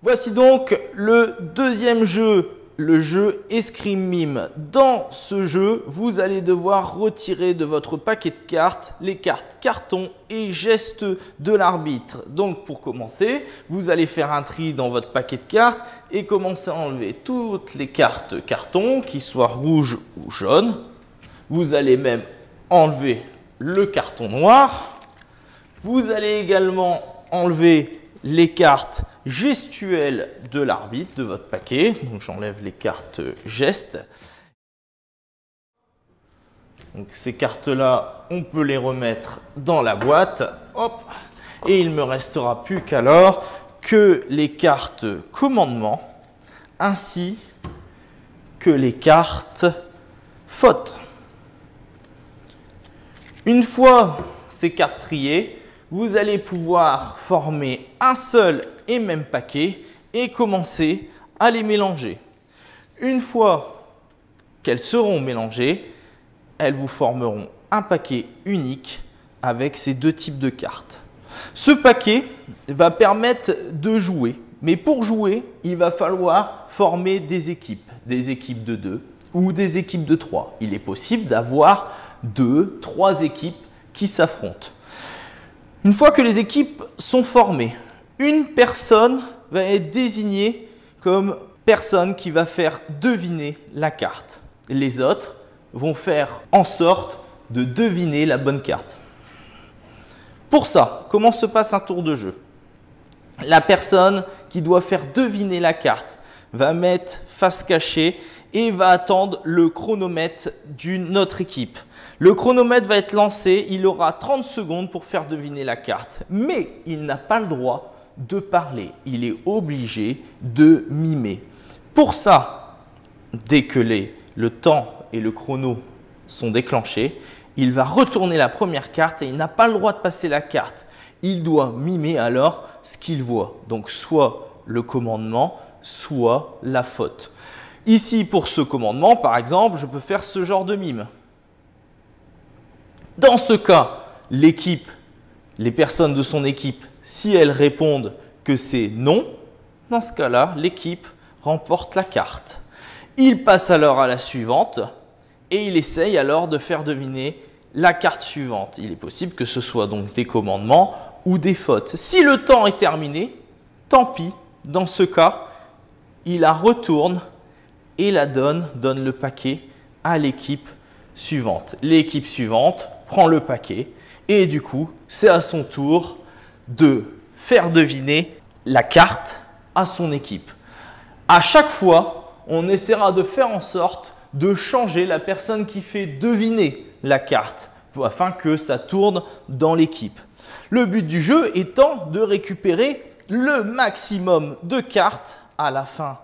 Voici donc le deuxième jeu, le jeu Escrime Mime. Dans ce jeu, vous allez devoir retirer de votre paquet de cartes les cartes carton et gestes de l'arbitre. Donc pour commencer, vous allez faire un tri dans votre paquet de cartes et commencer à enlever toutes les cartes carton, qui soient rouges ou jaunes. Vous allez même enlever le carton noir. Vous allez également enlever les cartes gestuelles de l'arbitre de votre paquet. Donc j'enlève les cartes gestes. Donc ces cartes-là, on peut les remettre dans la boîte. Hop. Et il ne me restera plus qu'alors que les cartes commandement ainsi que les cartes fautes. Une fois ces cartes triées, vous allez pouvoir former un seul et même paquet et commencer à les mélanger. Une fois qu'elles seront mélangées, elles vous formeront un paquet unique avec ces deux types de cartes. Ce paquet va permettre de jouer, mais pour jouer, il va falloir former des équipes de 2 ou des équipes de 3. Il est possible d'avoir 2, 3 équipes qui s'affrontent. Une fois que les équipes sont formées, une personne va être désignée comme personne qui va faire deviner la carte. Les autres vont faire en sorte de deviner la bonne carte. Pour ça, comment se passe un tour de jeu? La personne qui doit faire deviner la carte va mettre face cachée et va attendre le chronomètre d'une autre équipe. Le chronomètre va être lancé, il aura 30 secondes pour faire deviner la carte. Mais il n'a pas le droit de parler, il est obligé de mimer. Pour ça, dès que le temps et le chrono sont déclenchés, il va retourner la première carte et il n'a pas le droit de passer la carte. Il doit mimer alors ce qu'il voit. Donc soit le commandement, soit la faute. Ici, pour ce commandement, par exemple, je peux faire ce genre de mime. Dans ce cas, l'équipe, les personnes de son équipe, si elles répondent que c'est non, dans ce cas-là, l'équipe remporte la carte. Il passe alors à la suivante et il essaye alors de faire deviner la carte suivante. Il est possible que ce soit donc des commandements ou des fautes. Si le temps est terminé, tant pis. Dans ce cas, il la retourne et la donne le paquet à l'équipe suivante. L'équipe suivante prend le paquet et du coup, c'est à son tour de faire deviner la carte à son équipe. À chaque fois, on essaiera de faire en sorte de changer la personne qui fait deviner la carte afin que ça tourne dans l'équipe. Le but du jeu étant de récupérer le maximum de cartes à la fin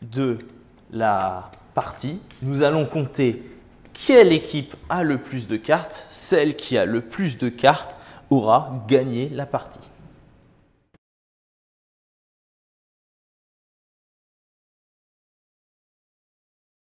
de la partie. Nous allons compter quelle équipe a le plus de cartes. Celle qui a le plus de cartes aura gagné la partie.